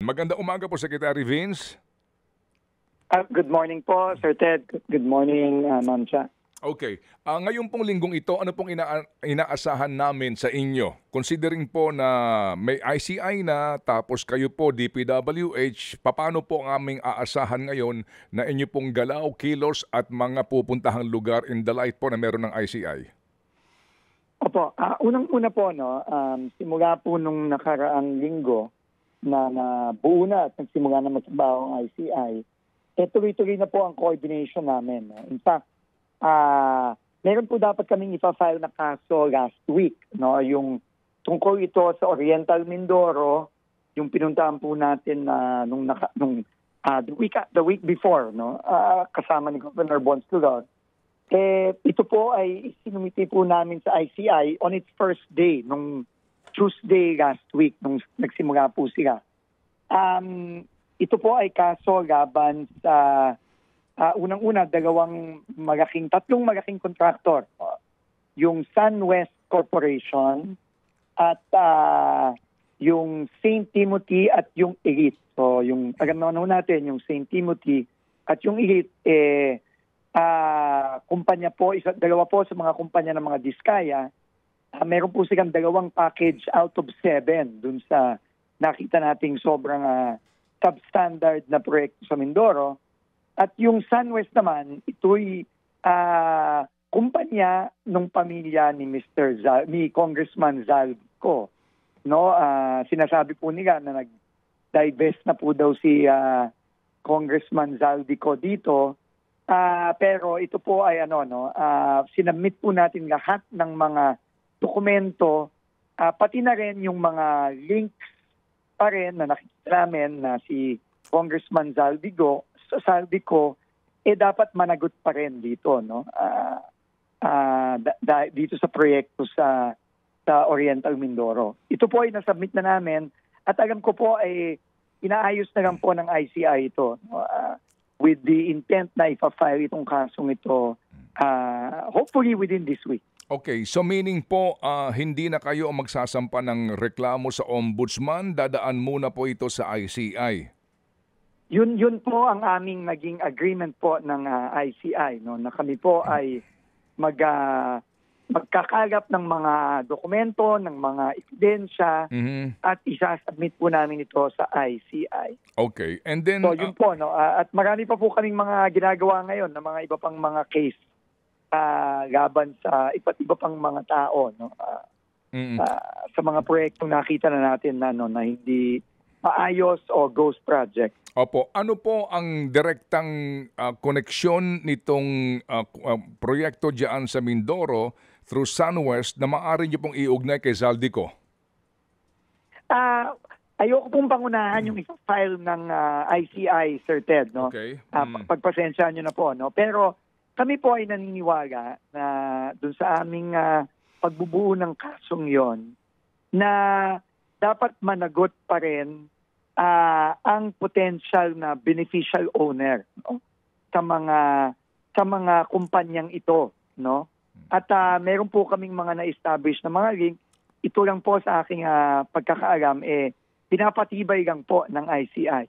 Magandang umaga po, Secretary Vince. Good morning po, Sir Ted. Good morning, Ma'am Cha. Okay. Ngayon pong linggong ito, ano pong inaasahan namin sa inyo? Considering po na may ICI na, tapos kayo po, DPWH, paano po ang aming aasahan ngayon na inyo pong galaw, kilos at mga pupuntahang lugar in the light po na meron ng ICI? Opo, unang-una po, no, simula po nung nakaraang linggo na buo na at nagsimula na magtrabaho ang ICI, tuloy-tuloy na po ang coordination namin. No? In fact, meron po dapat kaming ipa-file na kaso last week, no, yung tungkol ito sa Oriental Mindoro, yung pinuntahan po natin the week before, no, kasama ni Governor Bons Lugod. Ito po ay sinumiti po namin sa ICI on its first day, nung Tuesday last week, nung nagsimula po sila. Ito po ay kaso laban sa unang-una, tatlong malaking kontraktor. Yung SunWest Corporation at yung St. Timothy at yung Elite. So yung taganaw natin, yung St. Timothy at yung Elite, kumpanya po, dalawa po sa mga kumpanya ng mga Diskaya. Meron po silang dalawang package out of 7 dun sa nakita nating sobrang substandard na proyekto sa Mindoro. At yung SunWest naman, ito'y kumpanya ng pamilya ni ni Congressman Zaldico. No, sinasabi po nila na nag-divest na po daw si Congressman Zaldico dito. Pero ito po ay sinabmit po natin lahat ng mga dokumento, pati na rin yung mga links pa rin na nakikita namin na si Congressman Zaldico dapat managot pa rin dito, no? Dito sa proyekto sa Oriental Mindoro. Ito po ay nasubmit na namin at alam ko po ay inaayos na lang po ng ICI ito, no? With the intent na ipa-file itong kasong ito hopefully within this week. Okay, so meaning po hindi na kayo magsasampa ng reklamo sa Ombudsman, dadaan muna po ito sa ICI. Yun po ang aming naging agreement po ng ICI, no, na kami po ay magkakalap ng mga dokumento, ng mga ebidensya, at isasubmit po namin ito sa ICI. Okay, and then so yun po, no, at marami pa po kaming mga ginagawa ngayon na mga iba pang mga case laban sa iba't iba pang mga tao, no, sa mga proyektong nakita na natin na hindi maayos o ghost project. Opo, ano po ang direktang koneksyon nitong proyekto diyan sa Mindoro through SunWest na maaari niyo pong iugnay kay Zaldico? Ayoko pong pangunahan yung isa-file ng ICI, Sir Ted, no? Okay. Pagpasensyahan niyo na po, no? Pero kami po ay naniniwala na dun sa aming pagbubuo ng kasong yon na dapat managot pa rin ang potential na beneficial owner, no, sa mga kumpanyang ito, no? At meron po kaming mga na-establish na mga link. Ito lang po sa aking pagkakaalam pinapatibay lang po ng ICI.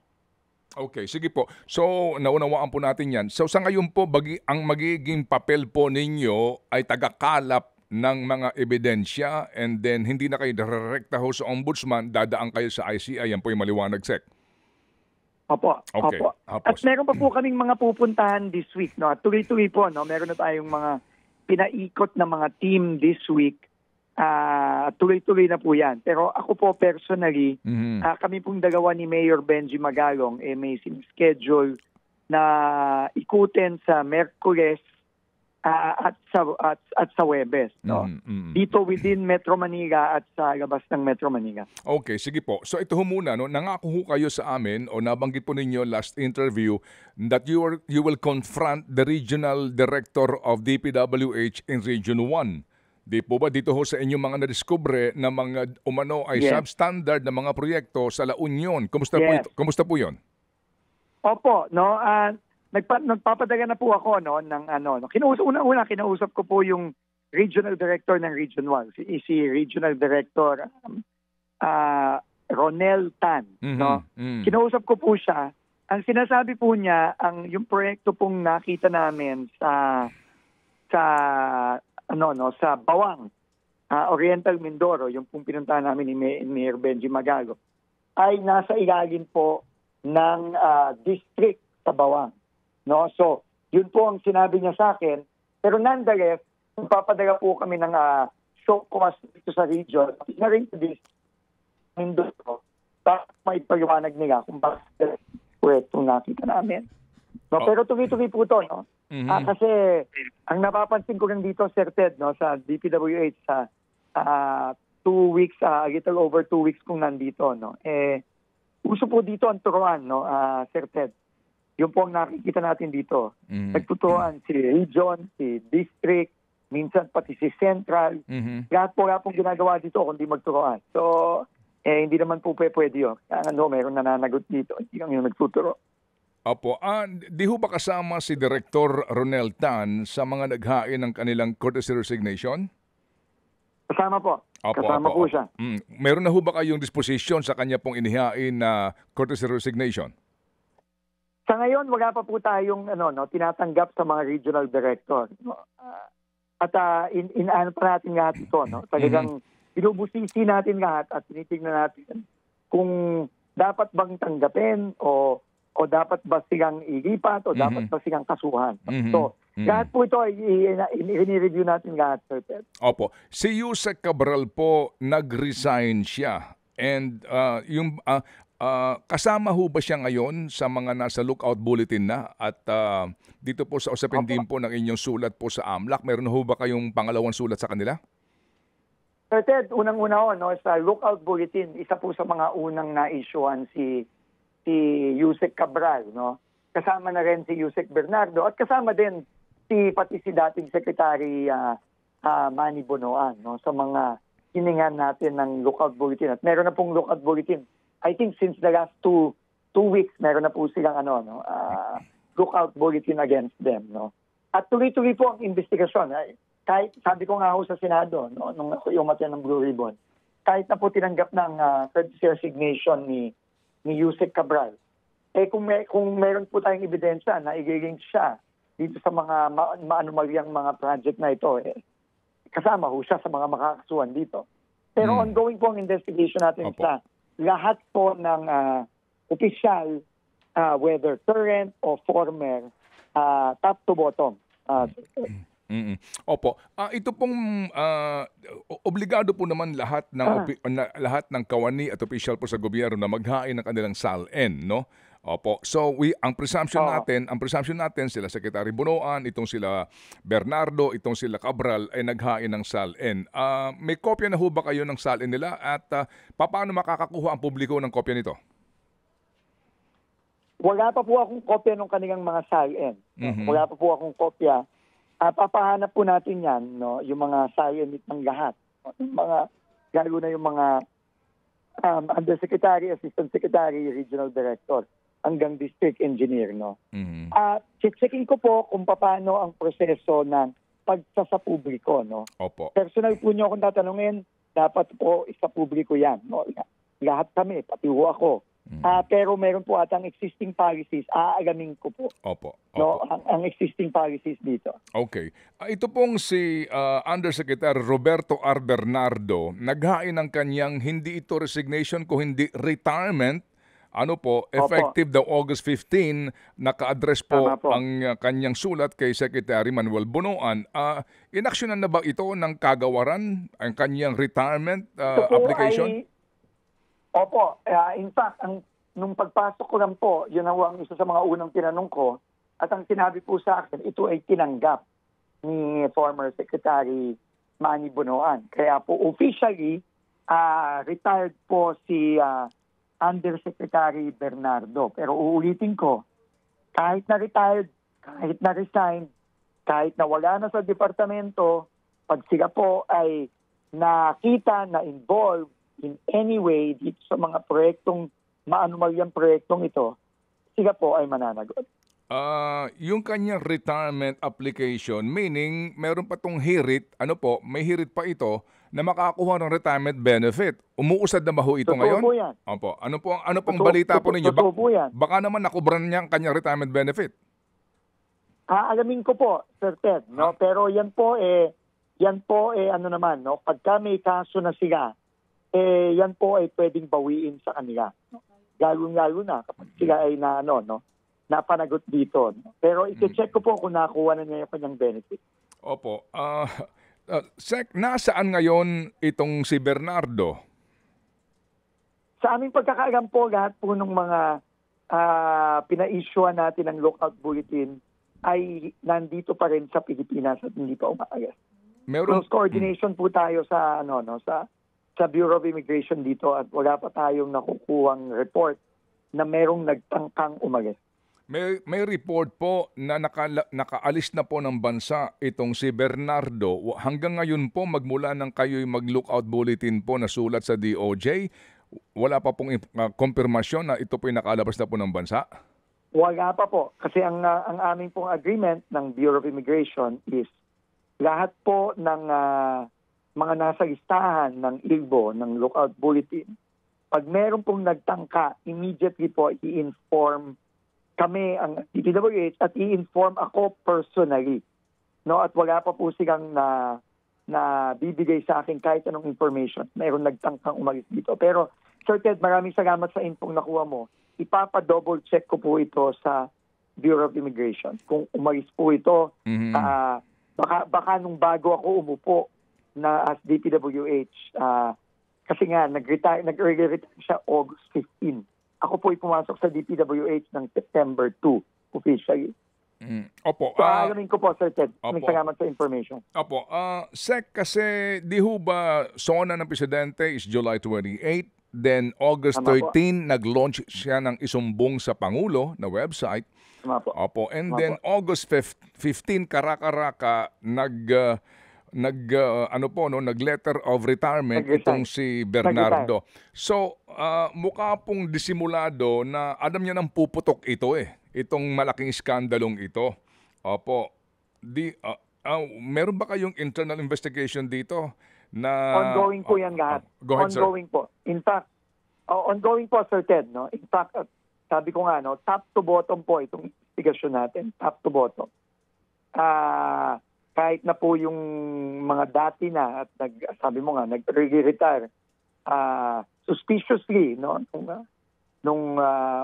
Okay, sige po. So, naunawaan po natin yan. So, sa ngayon po, ang magiging papel po ninyo ay tagakalap ng mga ebidensya and then hindi na kayo direkta ho sa Ombudsman, dadaan kayo sa ICI. Yan po yung maliwanag, Sec. Opo. Okay. Opo. At meron pa po kaming mga pupuntahan this week, no? Tuloy-tuloy po, no? Meron na tayong mga pinaikot na mga team this week. Tuloy-tuloy na po yan. Pero ako po personally, kami pong dalawa ni Mayor Benji Magalong may schedule na ikutin sa Merkules at sa Huwebes, no? Dito within Metro Manila at sa labas ng Metro Manila. Okay, sige po. So ito ho muna, no, nangako ho kayo sa amin o nabanggit po ninyo last interview that you will confront the regional director of DPWH in Region 1. Di po ba dito ho sa inyong mga nadiskubre na mga umano ay substandard na mga proyekto sa La Union? Kumusta po ito? Kumusta po 'yon? Opo, no. Nagpapadala na po ako, no, ng kinausap ko po yung regional director ng Region 1, si Regional Director Ronel Tan. No? Kinausap ko po siya. Ang sinasabi po niya, yung proyekto pong nakita namin sa Bawang, Oriental Mindoro, yung pong pinuntahan namin ni Mayor Benji Magago, ay nasa ilalim po ng district sa Bawang. No? So, yun po ang sinabi niya sa akin. Pero nonetheless, magpapadala po kami ng show cause dito sa region, na rin sa district Mindoro, para may paliwanag nila kung bakit proyektong nakita namin. No, pero tuloy-tuloy po ito, no? Kasi ang napapansin ko rin dito, Sir Ted, no, sa DPWH, sa 2 weeks, a little over 2 weeks kung nandito, no? Uso po dito ang turuan, no, Sir Ted. Yung po ang nakikita natin dito. Nagtuturuan si region, si district, minsan pati si central. Lahat po pong ginagawa dito kundi magturuan. So, hindi naman po pwede yun. Meron nananagot dito. Hindi lang yung nagtuturo. Opo. Di ho ba kasama si Director Ronel Tan sa mga naghain ng kanilang courtesy resignation? Kasama po. Opo, Kasama po siya. Meron na ho ba kayong disposisyon sa kanya pong inihain na courtesy resignation? Sa ngayon, wala pa po tayong tinatanggap sa mga regional director. At inaano pa natin lahat ito. No? Talagang binubusisi natin lahat at tinitingnan natin kung dapat bang tanggapin o dapat ba silang ilipat o dapat ba silang kasuhan. So, lahat po ito ay i-review natin lahat, Sir Ted. Opo. Si Yusek Cabral po, nag-resign siya. And kasama ho ba siya ngayon sa mga nasa lookout bulletin na? At dito po sa usapin din po ng inyong sulat po sa AMLAC, meron ho ba kayong pangalawang sulat sa kanila? Sir Ted, unang-una sa lookout bulletin, isa po sa mga unang na-issuean si Yusek Cabral, no? Kasama na rin si Yusek Bernardo at kasama din pati si dating Secretary Manny Bonoan, no? Sa mga hiningan natin ng lookout bulletin. At meron na pong lookout bulletin. I think since the last two weeks, meron na po silang lookout bulletin against them, no? At tuloy-tuloy po ang investigasyon. Kahit sabi ko nga ho sa Senado, no, nung umati ng Blue Ribbon, kahit na po tinanggap ng courtesy resignation ni Yusek Cabral, kung meron po tayong ebidensya na i-link siya dito sa mga maanumalyang mga project na ito, kasama ho siya sa mga makakasuhan dito. Pero ongoing po ang investigation natin sa lahat po ng opisyal, whether current o former, top to bottom. Opo. Ito pong obligado po naman lahat ng kawani at opisyal po sa gobyerno na maghain ng kanilang SALN, no? Opo. So ang presumption natin sila Secretary Bonoan, itong sila Bernardo, itong sila Cabral ay naghain ng SALN. May kopya na ho ba kayo ng SALN nila at paano makakakuha ang publiko ng kopya nito? Wala pa po akong kopya ng kanilang mga SALN. Wala pa po akong kopya. Papahanap po natin yan, no, yung mga SALN ng lahat. Yung mga, lalo na yung mga Undersecretary, Assistant Secretary, Regional Director, hanggang District Engineer, no. Checking ko po kung paano ang proseso ng pagsasapubliko, no. Opo. Personal po niyo akong tatanungin, dapat po isa publiko yan, no. Lahat kami, pati ho ako. Pero meron po atang existing policies, aalamin ko po. Opo. No, ang existing policies dito. Okay. Ito pong si Undersecretary Roberto R. Bernardo, naghain ng kanyang hindi ito resignation ko hindi retirement, effective daw August 15, naka-address po ang kanyang sulat kay Secretary Manuel Bonoan. Inaksyonan na ba ito ng kagawaran, ang kanyang retirement application? Opo. In fact, nung pagpasok ko lang po, yun ang isa sa mga unang tinanong ko, at ang sinabi po sa akin, ito ay tinanggap ni former Secretary Manny Bonoan. Kaya po officially, retired po si Undersecretary Bernardo. Pero uulitin ko, kahit na retired, kahit na resign, kahit na wala na sa departamento, pag sila po ay nakita na involved in any way dito sa mga proyektong, maanumalyang proyektong ito, sila po ay mananagot. Yung kanyang retirement application, meaning meron pa tong hirit, may hirit pa ito na makakuha ng retirement benefit. Umuusad na ba ho ito Totoo ngayon? po yan. Opo. Ano pong balita po ninyo? Totoo po yan. Baka naman nakubran niya ang kanyang retirement benefit. Alamin ko po, Sir Ted, no? Pero yan po ano naman, no? Pagka may kaso na sila, yan po ay pwedeng bawiin sa kanila. Lalo na kapag sila ay napanagot dito. No? Pero i-check ko po kung nakuha na niya yung kanyang benefit. Opo. Sec, nasaan ngayon itong si Bernardo? Sa aming pagkakaalam po, lahat po ng mga pina-issuean natin ng lookout bulletin ay nandito pa rin sa Pilipinas at hindi pa umaalis. Close coordination po tayo sa sa Bureau of Immigration dito at wala pa tayong nakukuhang report na merong nagtangkang umalis. May report po na nakaalis na po ng bansa itong si Bernardo. Hanggang ngayon po, magmula nang kayo'y mag-lookout bulletin po na sulat sa DOJ, wala pa pong konfirmasyon na ito po'y nakalabas na po ng bansa? Wala pa po. Kasi ang aming pong agreement ng Bureau of Immigration is lahat po ng mga nasa listahan ng ILBO, ng lookout bulletin, pag meron pong nagtangka, immediately po i-inform kami ang DPWH at i-inform ako personally. No, at wala pa po silang na bibigay sa akin kahit anong information. Mayroon nagtangkang umalis dito. Pero Sir Ted, maraming salamat sa infong nakuha mo. Ipapa-double check ko po ito sa Bureau of Immigration. Kung umalis po ito, baka nung bago ako umupo na as DPWH, kasi nga nag-early retire siya August 15. Ako po'y pumasok sa DPWH ng September 2 officially. Opo. So, alamin ko po, Sir Ted. Opo. Salamat sa information. Opo. Sec, kasi di ho ba SONA ng Presidente is July 28, then August 13, nag-launch siya ng isumbong sa Pangulo na website. Tama po. Opo. And then August 15, karaka-raka, nag-letter of retirement itong si Bernardo. So, mukha pong disimulado na alam niya nang puputok ito itong malaking skandalong ito. Opo. Meron ba kayong internal investigation dito na ongoing po yan lahat. Go ahead, ongoing sir. po. In fact, ongoing po, Sir Ted, no? In fact, sabi ko nga, no, top to bottom po itong investigation natin, top to bottom. Kahit na po yung mga dati na at sabi mo nga nag-retire suspiciously nung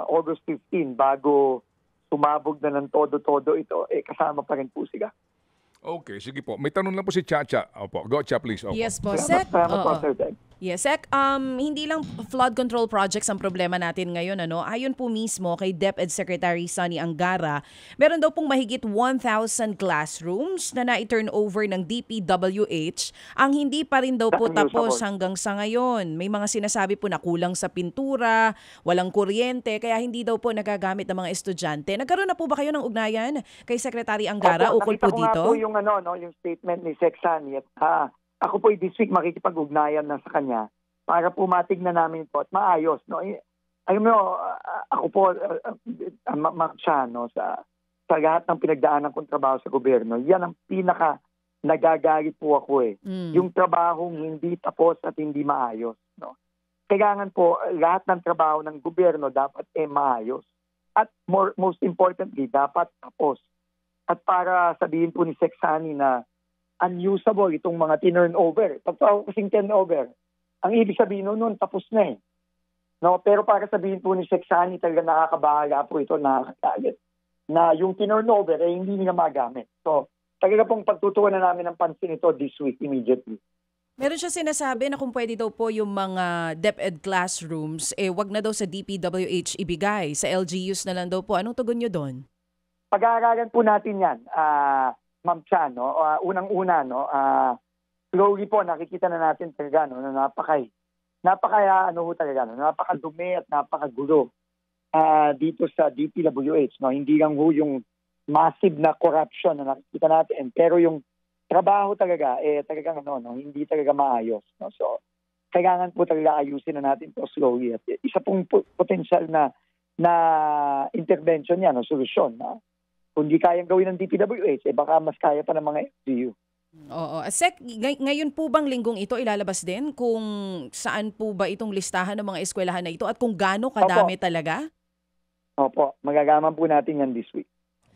August 15 bago sumabog na ng todo-todo ito, kasama pa rin po sila. Okay, sige po. May tanong lang po si Chacha. Opo, go Cha please. Opo. Yes po, Sec. Salamat po, Sir Ted. Yes, Sec. Hindi lang flood control projects ang problema natin ngayon. Ayon po mismo kay DepEd Secretary Sonny Angara, meron daw pong mahigit 1,000 classrooms na na-turn over ng DPWH ang hindi pa rin daw po tapos hanggang sa ngayon. May mga sinasabi po na kulang sa pintura, walang kuryente, kaya hindi daw po nagagamit ng mga estudyante. Nagkaroon na po ba kayo ng ugnayan kay Secretary Angara ukol po dito? Nakita ko nga po yung statement ni Sec Sonny at ako po this week makikipag-ugnayan na sa kanya para po matignan namin ito at maayos. No? Alam mo, ako po, sa lahat ng pinagdaanan kong trabaho sa gobyerno, yan ang pinaka nagagalit po ako . Yung trabahong hindi tapos at hindi maayos. No? Kailangan po, lahat ng trabaho ng gobyerno dapat maayos. At most importantly, dapat tapos. At para sabihin po ni Sec Sonny na unusable itong mga turnover. Pagka kasing turnover, ang ibig sabihin noon tapos na . No, pero para sabihin po ni Sec Sonny, talaga nakakabahala po ito, nakakagalit. Na yung turnover hindi nila magamit. So, talaga pong pagtutukan na namin ng pansin ito this week immediately. Meron siya sinasabi na kung pwede daw po yung mga DepEd classrooms, wag na daw sa DPWH ibigay. Sa LGUs na lang daw po. Anong tugon nyo doon? Pag-aaralan po natin yan, Ma'am Cha, unang-una, slowly po nakikita na natin talaga na napakadumi at napakagulo dito sa DPWH. Hindi lang yung massive na corruption na nakikita natin, pero yung trabaho talaga, talagang hindi talaga maayos. So, kailangan po talaga ayusin na natin ito slowly. At isa pong potential na intervention yan, solusyon kung di kayang gawin ng DPWH, baka mas kaya pa ng mga FGU. Oo. Sec, ngayon po bang linggong ito ilalabas din kung saan po ba itong listahan ng mga eskwelahan na ito at kung gaano kadami talaga? Opo, magagaman po natin yan this week.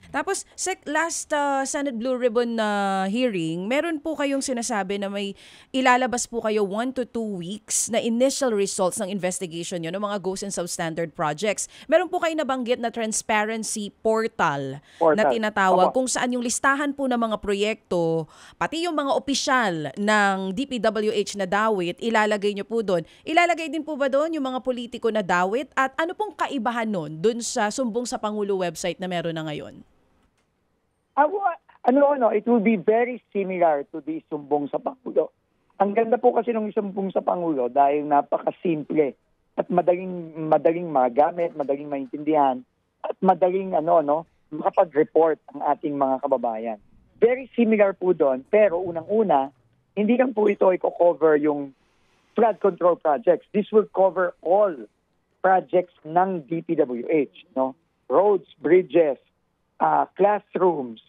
Tapos, Sec, last Senate Blue Ribbon na hearing, meron po kayong sinasabi na may ilalabas po kayo 1 to 2 weeks na initial results ng investigation nyo ng mga ghost and substandard projects. Meron po kayo nabanggit na transparency portal na tinatawag kung saan yung listahan po ng mga proyekto, pati yung mga opisyal ng DPWH na dawit, ilalagay nyo po doon. Ilalagay din po ba doon yung mga politiko na dawit at ano pong kaibahan nun doon sa Sumbong sa Pangulo website na meron na ngayon? It will be very similar to the Sumbong sa Pangulo. Ang ganda po kasi ng Sumbong sa Pangulo dahil napakasimple at madaling magamit, madaling maintindihan at madaling makapag-report ang ating mga kababayan. Very similar po doon, pero unang-una, hindi lang po ito i-cover yung flood control projects. This will cover all projects ng DPWH, no? Roads, bridges, classrooms,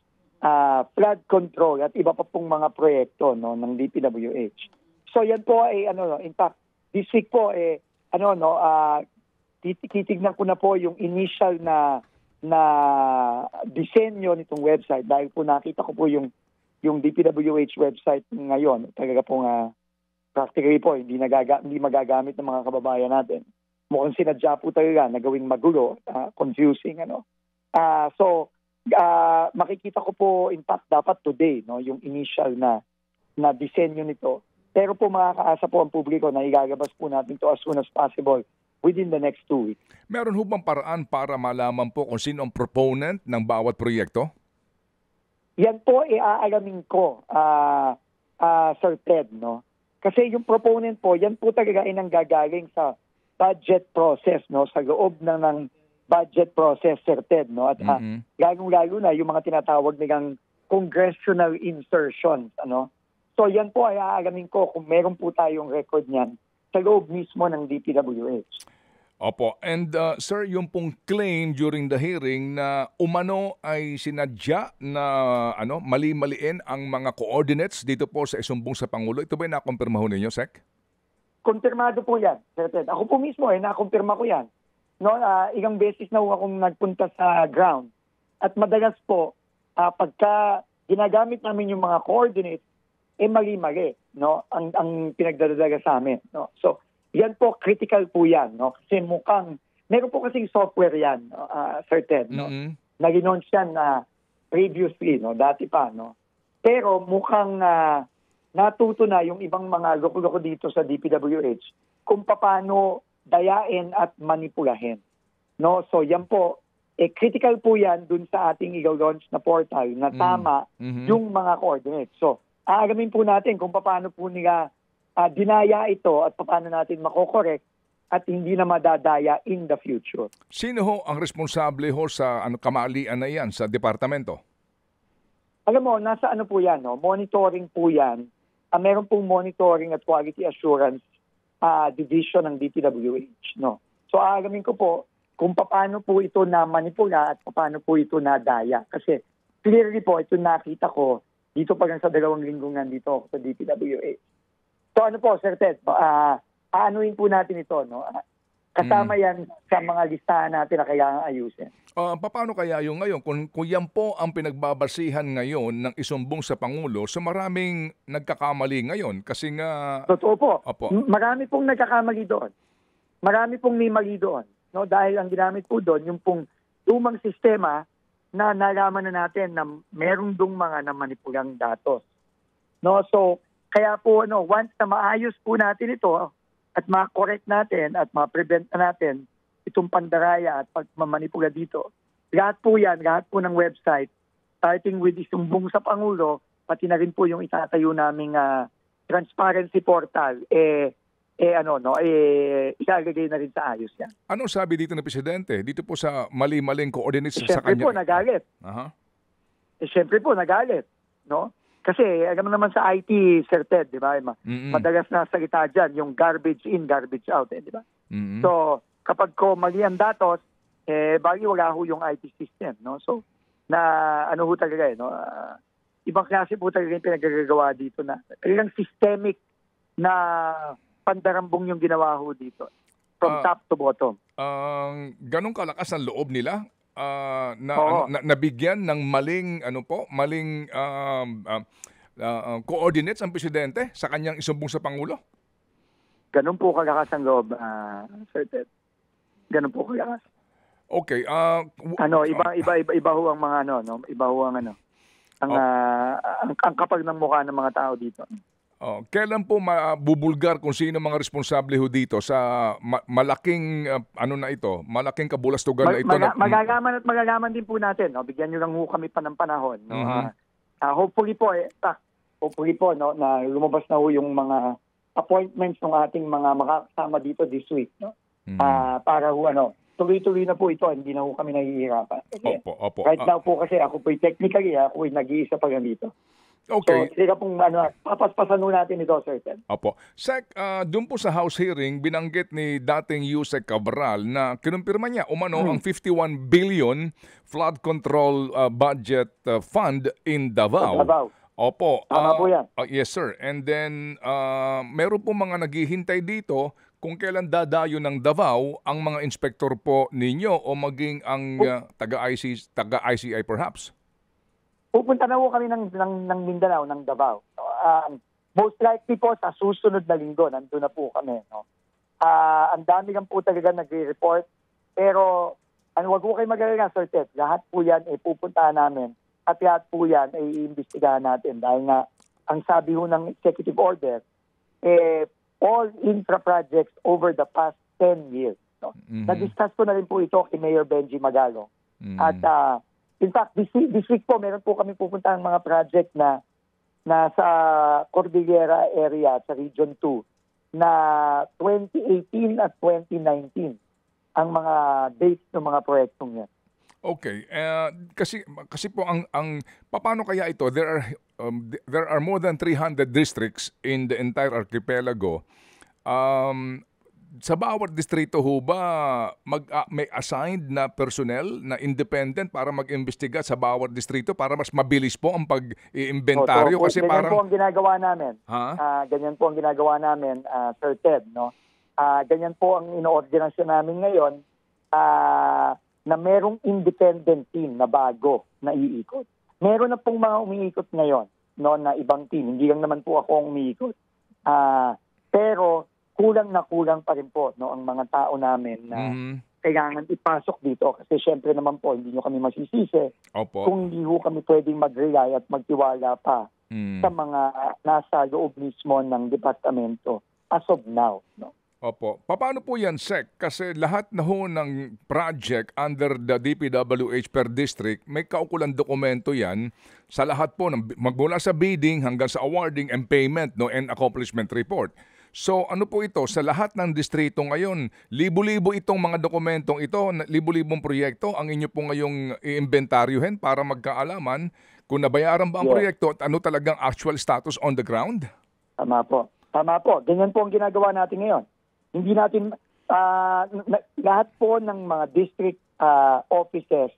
flood control at iba pa pong mga proyekto ng DPWH. So yan po ay in fact this week po titignan ko na po yung initial na disenyo nitong website dahil po nakita ko po yung DPWH website ngayon. Talaga po practically po hindi magagamit ng mga kababayan natin. Mukhang sinadya po talaga na gawing magulo, confusing So makikita ko po in fact dapat today yung initial na disenyo nito. Pero po makakaasa po ang publiko na ilalabas po natin to as soon as possible within the next 2 weeks. Meron ho bang paraan para malaman po kung sino ang proponent ng bawat proyekto? Yan po aalamin ko, Sir Ted, no? Kasi yung proponent po, yan po talaga ay nanggagaling sa budget process, no? Sa loob ng budget process, Sir Ted, no? At lalong-lalo na yung mga tinatawag nilang congressional insertions, So yan po ay aalamin ko kung meron po tayong record niyan sa loob mismo ng DPWH. Opo. And sir, yung pong claim during the hearing na umano ay sinadya na mali-maliin ang mga coordinates dito po sa isumbong sa Pangulo. Ito ba yung nakumpirma ho ninyo, Sec? Kumpirmado po yan, Sir Ted. Ako po mismo nakumpirma ko yan. No, ilang beses na akong nagpunta sa ground. At madalas po, pagka ginagamit namin yung mga coordinates, mali-mali, no? Ang pinagdadala sa amin, no? So, yan po, critical po yan, no? Kasi meron po kasing software yan, Sir Ted, no? Nag-launch yan previously, no? Dati pa, no? Pero mukhang natuto na yung ibang mga loko-loko dito sa DPWH kung paano dayain at manipulahin. No? So yan po, critical po yan dun sa ating i-launch na portal na tama yung mga coordinates. So, aalamin po natin kung paano po nila dinaya ito at paano natin makokorek at hindi na madadaya in the future. Sino ho ang responsable ho sa kamalian na yan sa departamento? Alam mo, nasa po yan, no? Monitoring po yan. Meron pong monitoring at quality assurance division ng DPWH, no? So aalamin ko po kung paano po ito na manipula at paano po ito na daya. Kasi clearly po ito nakita ko dito pa lang sa 2 linggo nandito ako sa DPWH. So Sir Ted, aanuin po natin ito, no? Kasama yan sa mga listahan natin na kailangan ayusin. Paano kaya yung ngayon? Kung yan po ang pinagbabasihan ngayon ng isumbong sa Pangulo, so maraming nagkakamali ngayon kasi nga... Totoo po. Opo. Marami pong nagkakamali doon. Marami pong may mali doon. No? Dahil ang ginamit po doon, yung pong lumang sistema na nalaman na natin na merong dong mga namanipulang datos. No? So, kaya po, once na maayos po natin ito at ma-correct natin at ma-prevent na natin itong pandaraya at pagmamanipula dito. Lahat po ng website, starting with isumbong sa Pangulo, pati na rin po yung itatayo naming transparency portal, ilalagay na rin sa ayos yan. Anong sabi dito ng Presidente? Dito po sa mali-maling coordinates sa Siyempre kanya? Po, nagalit. Siyempre po, nagalit. No? Kasi, alam mo naman sa IT, Sir Ted, di ba? Madalas na salita dyan, yung garbage in, garbage out, di ba? So, kapag mali ang datos, bali wala ho yung IT system, no? So, na ano ho talaga ibang klase po talaga yung pinagagawa dito na talagang systemic na pandarambong yung ginawa ho dito from top to bottom. Ganong kalakas ang loob nila Oo. nabigyan ng maling coordinates ang presidente sa kanyang isumbong sa Pangulo? Ganun po kalakas ang loob, Sir Ted. Ganun po kalakas. Okay. Iba ho ang mga iba ho ang ang kapal ng mukha ng mga tao dito. Kailan po mabubulgar kung sino mga responsable ho dito sa malaking malaking kabulastugan na ito? Magagaman din po natin. No? Bigyan nyo lang ho kami pa ng panahon. No? Hopefully po, na lumabas na ho yung mga appointments ng ating mga makakasama dito this week. No? Para ho, tuloy-tuloy na po ito. Hindi na ho kami nahihirapan. Kasi Opo. Right now po kasi ako po technically, ako nag-iisa pa lang dito. Okay. So, sige pong papaspasan natin ito, Sir Ted. Opo. Sec, doon po sa House hearing, binanggit ni dating Yusek Cabral na kinumpirma niya ang 51 billion flood control budget fund in Davao. Opo. Tama po yan. Yes, sir. And then, meron po mga naghihintay dito kung kailan dadayo ng Davao ang mga inspektor po ninyo o maging ang taga-ICI perhaps. Pupunta na po kami ng Mindanao, ng Davao. Most likely po sa susunod na linggo, nandun na po kami. Ang dami lang po talaga nagre-report. Pero wag po kayo mag-alala, Sir Ted. Lahat po yan pupuntahan namin. At lahat po yan ay iimbestigahan natin. Dahil nga, ang sabi ho ng executive order, all infra projects over the past 10 years. Na-discuss ko na rin po ito kay Mayor Benji Magalong. At in fact, this week po, meron po kami pupuntahan mga project na nasa Cordillera area sa Region 2 na 2018 at 2019 ang mga dates ng mga proyektong yan. Okay. Kasi po ang paano kaya ito? There are more than 300 districts in the entire archipelago. Sa bawat distrito ho ba may assigned na personnel na independent para mag-imbestiga sa bawat distrito para mas mabilis po ang pag-iimbentaryo? Kasi ganyan po ang ginagawa namin. Ganyan po ang ginagawa namin, Sir Ted. No? Ganyan po ang ino-ordinasyon namin ngayon na merong independent team na bago na iikot. Meron na pong mga umiikot ngayon na ibang team. Hindi lang naman po ako ang umiikot. Pero kulang pa rin po ang mga tao namin na kailangan ipasok dito kasi syempre naman po hindi nyo kami masisisi kung hindi ho kami pwedeng mag-rely at magtiwala pa sa mga nasa loob mismo ng departamento as of now. No? Opo. Paano po yan, Sec? Kasi lahat na ho ng project under the DPWH per district, may kaukulang dokumento yan sa lahat po, magmula sa bidding hanggang sa awarding and payment and accomplishment report. So ano po ito? Sa lahat ng distrito ngayon, libo-libo itong mga dokumentong ito, libo-libong proyekto ang inyo po ngayong i-inventaryohin para magkaalaman kung nabayaran ba ang proyekto at ano talagang actual status on the ground? Tama po. Ganyan po ang ginagawa natin ngayon. Hindi natin, lahat po ng mga district offices,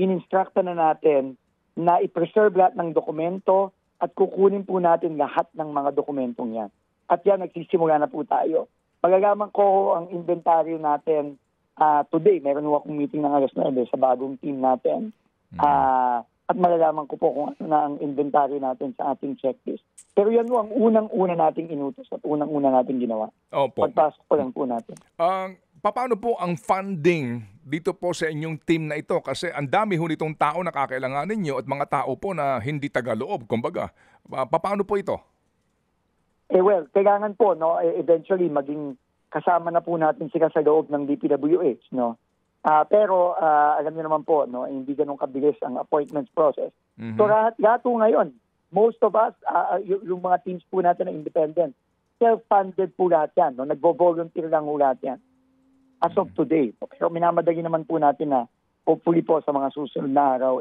in-instructa na natin na i-preserve lahat ng dokumento at kukunin po natin lahat ng mga dokumentong yan. At yan, nagsisimula na po tayo. Magagaman ko ang inventaryo natin today. Meron ho akong meeting ng alas 9 sa bagong team natin. At malalaman ko po kung ano na ang inventaryo natin sa ating checklist. Pero yan ho ang unang-una nating inutos at unang-una nating ginawa. Opo. Pagpasok po lang po natin. Paano po ang funding dito po sa inyong team na ito? Kasi ang dami ho nitong tao na kakailanganin nyo at mga tao po na hindi tagaloob. Kumbaga, paano po ito? Kailangan po, eventually maging kasama na po natin sila sa loob ng DPWH, no? Pero alam niyo naman po, hindi ganun kabilis ang appointments process. So lahat po ngayon, most of us, yung mga teams po natin na independent, self-funded po lahat yan, nagvo-volunteer lang po lahat yan. As of today. Pero minamadali naman po natin na hopefully po sa mga susunod na araw,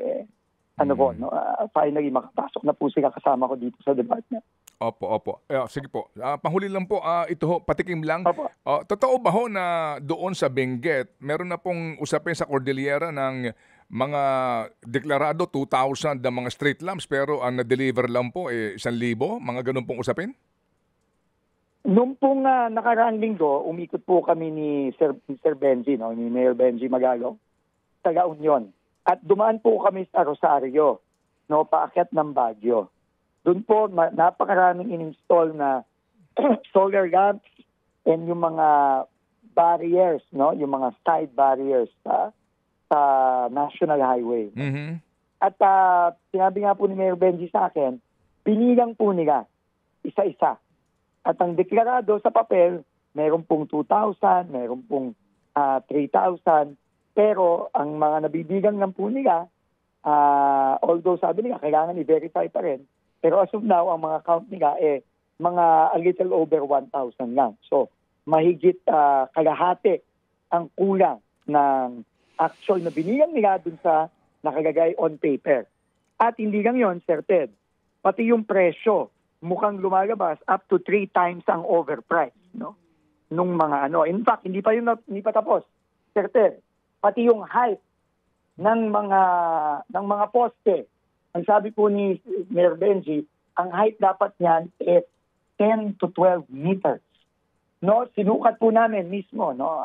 finally makapasok na po sila kasama ko dito sa department. Opo. Sige po. Panghuli lang po, ito ho, patikim lang. Opo. Totoo ba ho na doon sa Benguet, meron na pong usapin sa Cordillera ng mga deklarado 2,000 na mga street lamps pero ang na-deliver lang po 1,000? Mga ganun pong usapin? Nung pong nakaraang linggo, umikot po kami ni Sir Benji, no, ni Mayor Benji Magalong, taga Union. At dumaan po kami sa Rosario, no, paakyat ng Baguio. Doon po napakaraming in-install na solar lamps and yung mga barriers, no, yung mga side barriers sa National Highway. Mhm. At sinabi nga po ni Mayor Benji sa akin, binilang po nila isa-isa. At ang deklarado sa papel, meron pong 2,000, meron pong 3,000. Pero ang mga nabibigang lang po nila, although sabi nila, kailangan i-verify pa rin. Pero as of now, ang mga count nila mga a little over 1,000 lang. So, mahigit kalahati ang kulang ng actual na binilang nila dun sa nakalagay on paper. At hindi lang yon, Sir Ted, pati yung presyo, mukhang lumalabas up to 3 times ang overprice, no? Nung mga ano. In fact, hindi pa tapos. Sir Ted, pati yung height ng mga poste. Ang sabi po ni Mayor Benji, ang height dapat niyan 10 to 12 meters. No, sinukat po namin mismo, no.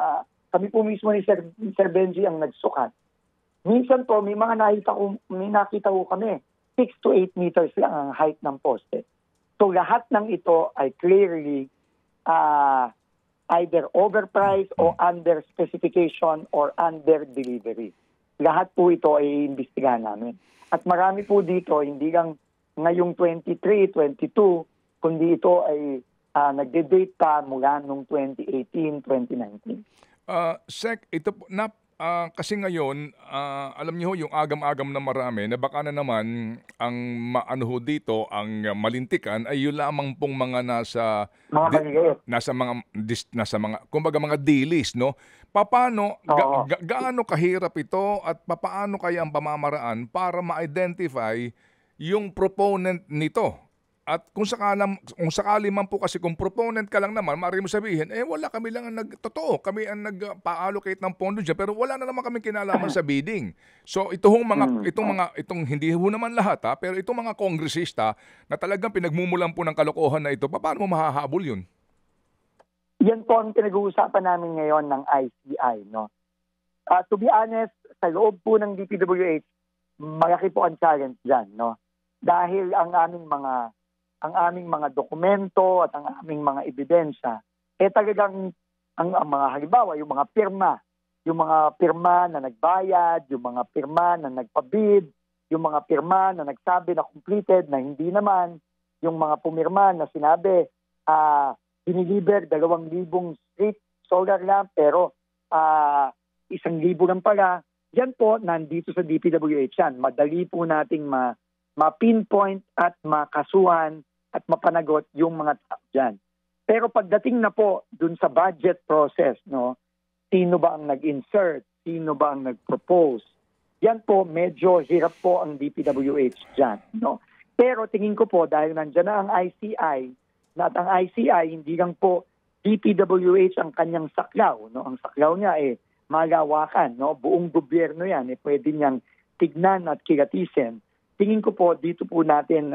Kami po mismo ni Sir Benji ang nagsukat. Minsan po may nakita ko kami 6 to 8 meters lang ang height ng poste. So lahat ng ito ay clearly either overpriced o under specification or under delivery. Lahat po ito ay iimbestigahan namin. At marami po dito, hindi lang ngayong 23, 22, kundi ito ay nagde-date pa mula noong 2018, 2019. Sec, ito po, kasi ngayon, alam niyo yung agam-agam na marami na baka na naman ang maano dito, ang malintikan ay yun lamang pong mga nasa kumbaga mga dilis, no? Paano gaano kahirap ito at paano kaya ang pamamaraan para ma-identify yung proponent nito? At kung sakali man po kasi kung proponent ka lang naman, maaari mo sabihin, wala kami lang ang totoo, kami ang nagpa-allocate ng pondo dyan, pero wala na naman kami kinalaman sa bidding. So itong hindi ho naman lahat pero itong mga kongresista na talagang pinagmumulan po ng kalokohan na ito, paano mo mahahabol yun? Yan po ang pinag-uusapan namin ngayon ng ICI, no? To be honest, sa loob po ng DPWH, malaki po ang challenge dyan, no? Dahil ang aming mga dokumento at ang aming mga ebidensya, talagang ang mga halimbawa, yung mga pirma na nagbayad, yung mga pirma na nagpabid, yung mga pirma na nagsabi na completed na hindi naman, yung mga pumirma na sinabi, diniliber 2,000 street solar lamp pero 1,000 lang pala. Yan po, nandito sa DPWH yan. Madali po nating ma-pinpoint at makasuhan at mapanagot yung mga tao dyan. Pero pagdating na po dun sa budget process, no, sino ba ang nag-insert, sino ba ang nag-propose, yan po medyo hirap po ang DPWH dyan. No? Pero tingin ko po dahil nandyan na ang ICI, at ang ICI hindi lang po DPWH ang kanyang saklaw. No? Ang saklaw niya malawakan. No? Buong gobyerno yan. Pwede niyang tignan at kilatisin. Tingin ko po dito po natin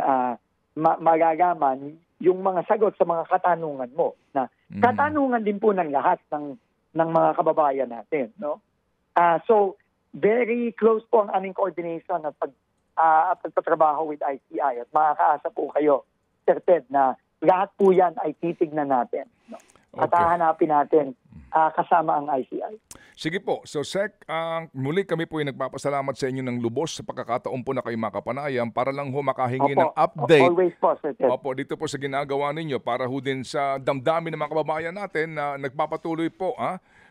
magagaman yung mga sagot sa mga katanungan mo. Na katanungan din po ng lahat ng mga kababayan natin. No? So, very close po ang aming coordination at pagtatrabaho with ICI at makakaasa po kayo, Sir Ted, na lahat po yan ay titignan natin. No? At hahanapin natin kasama ang ICI. Sige po. So, Sec, muli kami po ay nagpapasalamat sa inyo ng lubos sa pagkakataon po na kayo makapanayam para lang ho makahingi ng update. Always po, Sir Ted. Opo, dito po sa ginagawa ninyo para ho din sa damdamin ng mga kababayan natin na nagpapatuloy po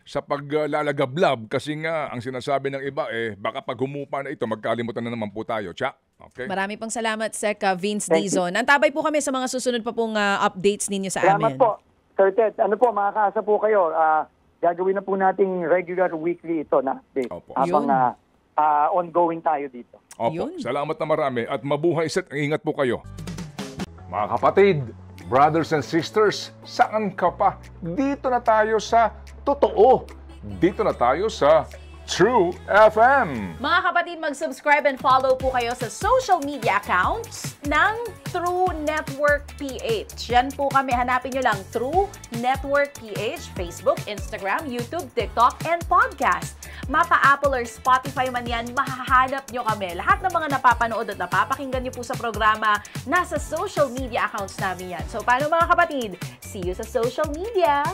sa paglalagablab kasi nga ang sinasabi ng iba baka pag humupa na ito magkalimutan na naman po tayo. Tsa? Okay. Marami pong salamat, Sec Vince Dizon. Antabay po kami sa mga susunod pa pong updates ninyo sa amin. Salamat po, Sir Ted. Makakaasa po kayo. Gagawin na po nating regular weekly ito na update. Habang ongoing tayo dito. Opo. Salamat na marami at mabuhay at ingat po kayo. Mga kapatid, brothers and sisters, saan ka pa? Dito na tayo sa totoo. Dito na tayo sa True FM. Mga kapatid, mag-subscribe and follow po kayo sa social media accounts ng True Network PH. Yan po kami. Hanapin nyo lang True Network PH, Facebook, Instagram, YouTube, TikTok, and podcast. Mapa Apple or Spotify man yan, mahahanap nyo kami. Lahat ng mga napapanood at napapakinggan nyo po sa programa, nasa social media accounts namin yan. So, paano mga kapatid? See you sa social media!